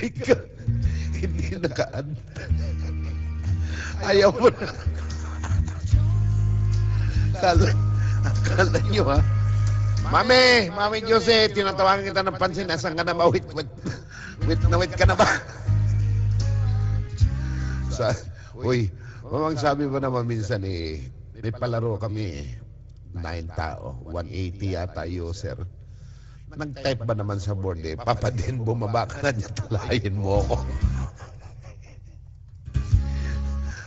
Ikaw, hindi nakaan. Ayaw mo na. Akala nyo ha. Mami Jose, tinatawagan kita ng pansin. Asan ka na ba? Wait ka na ba? Uy, mamang sabi mo naman minsan may palaro kami 9 tao, 180 yata user. Nag-type ba naman sa board Papa din, bumaba ka na dyan, talayin mo ako.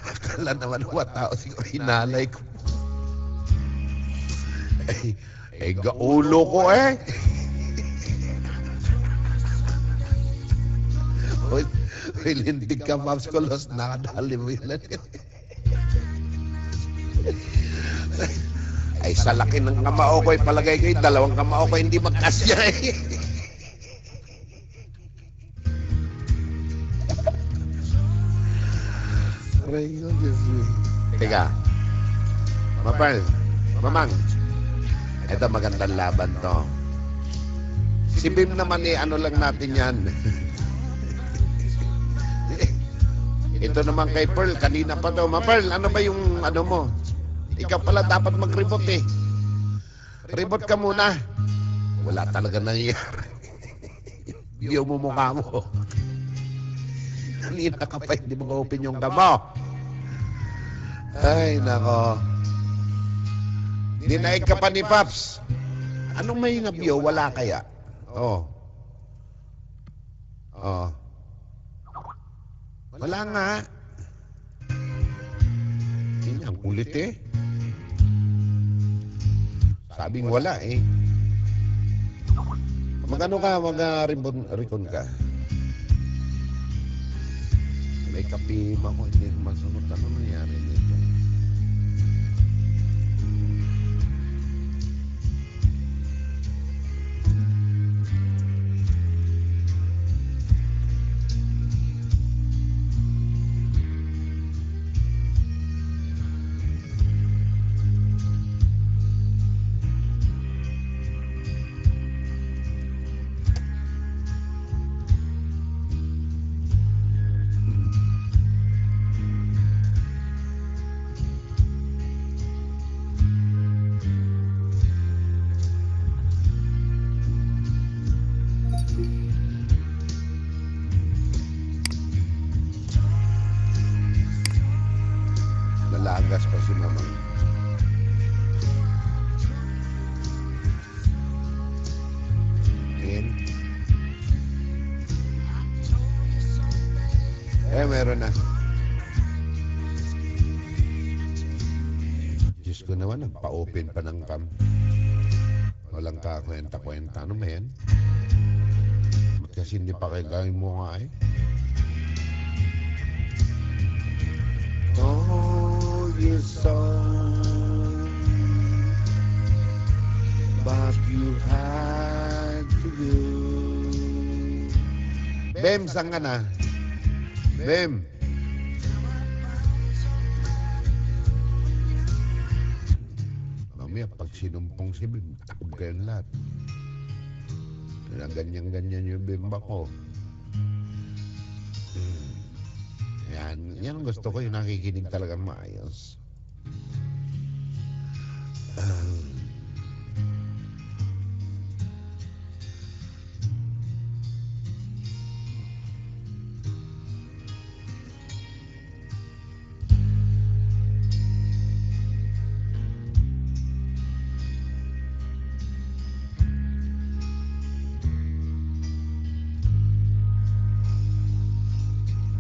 Akala naman tao, siguro hinalay ko. Gaulo ko Uy, lindig ka, Maps Kolos, nakadali mo yun. Sa laki ng kamao ko, palagay ko, 2 kamao ko, hindi magkasya Teka, Mamang, ito magandang laban to. Si Bim naman ano lang natin yan. Ito naman kay Pearl, kanina pa to. Pearl, ano ba yung ano mo? Ikaw pala dapat mag-rebot Rebot ka muna. Wala talaga nangyayari. Biyaw mo mukha mo. Kanina ka pa, hindi mo ka-open yung gamo. Ay, nako. Dinaig ka pa ni Paps. Anong may nabiyo? Wala kaya? Wala nga. Hindi, ang kulit Sabing wala Magano ka, mag-recon ka? May kapima ko, hindi masunod. Ano nangyari dito? Nalagas pa si Mamang. Meron na. Diyos ko naman, nagpa-open pa ng cam. Walang kakwenta-kwenta. Ano ba yan? Ba't kasi hindi pa kailangan mo nga Oh, you song, but you had to do. Bem, saan ka na? Bem. Mamaya, pag sinumpong si Bem, takot kayo lahat. Ganyan-ganyan yung bimba ko. Yan ang gusto ko, yung nakikinig talagang maayos.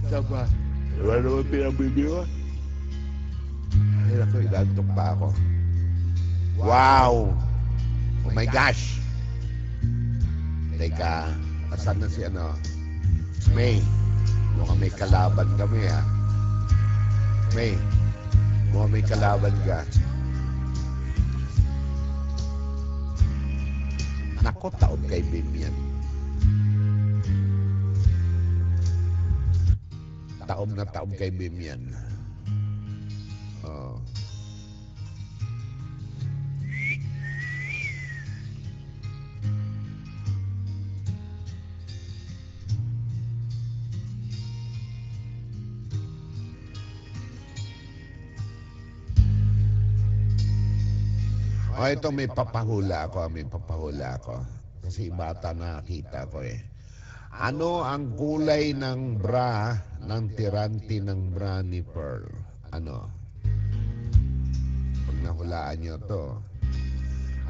Saba. Wala naman pinagbibiwa. Ay, naku, ilantok pa ako. Wow! Oh my gosh! Teka, asan na si May? Mukhang may kalaban kami May, mukhang may kalaban ka. Nako, taon kay Bim yan. Taom na taom kay Bim yan. O ito, may papahula ako. Kasi bata nakakita ko eh. Ano ang kulay ng bra ng tirante ng bra ni Pearl? Ano? Pag nahulaan nyo to.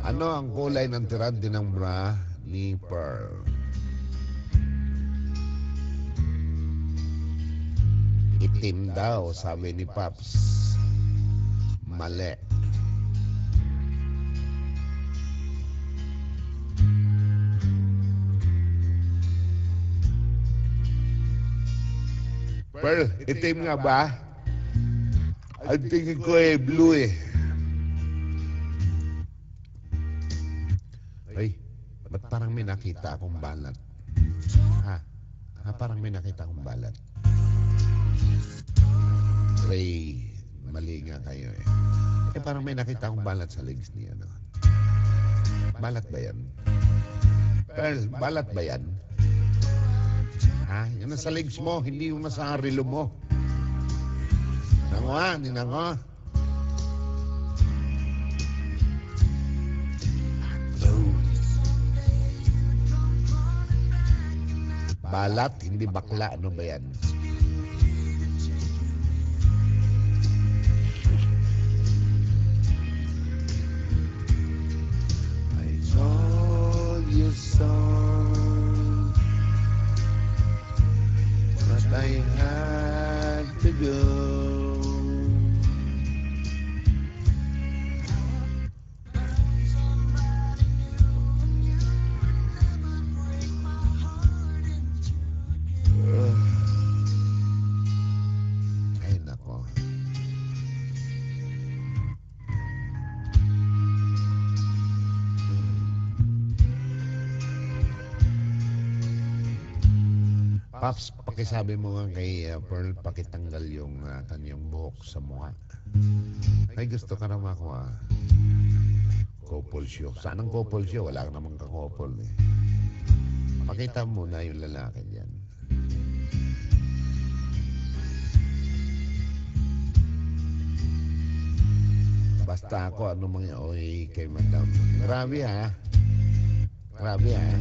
Ano ang kulay ng tirante ng bra ni Pearl? Itim daw, sabi ni Paps. Mali. Pearl, itim nga ba? Ang tingin ko eh, blue eh. Ay, ba't parang may nakita akong balat? Parang may nakita akong balat. Ray, mali nga kayo eh. Parang may nakita akong balat sa legs niya, no? Balat ba yan? Pearl, balat ba yan? Yan sa legs mo, hindi mo sa relo mo. Ninang ko. Balat, hindi bakla. Ano ba yan? I told you so. I had to go. Ay, nako. Paps, pakisabi mo nga kay Pearl, pakitanggal yung kanyang buhok sa mukha. Ay, gusto ka naman ako couple show. Saan ang couple show? Wala ka namang ka-couple eh. Pakita mo na yung lalaki dyan. Basta ako, ano mga oy kay madam. Grabe ha. Grabe ha.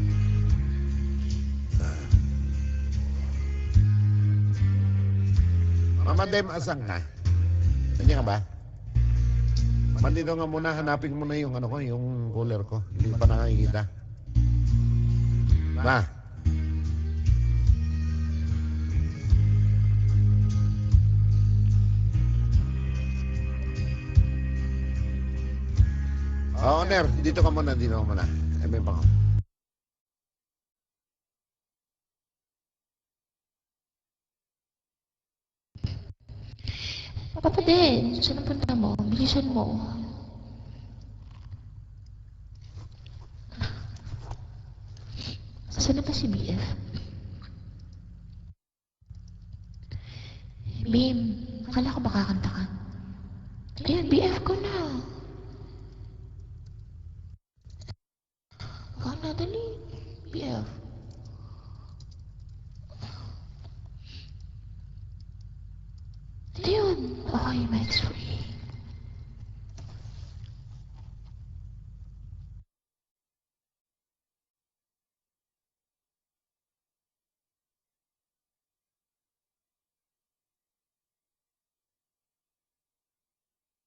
Mama Dem, asan ka? Nandiyan ka ba? Mandito nga muna, hanapin mo na yung ano ko, yung cooler ko. Hindi pa nakikita. Ma. Owner, dito ka muna, may pa. Papa din, saan ang punta mo? Bilisan mo. Saan na ba si BF? Bim, akala ko makakanta ka. Ayan, BF ko na. Baka na, dali. BF. Ayun. Okay, Max free.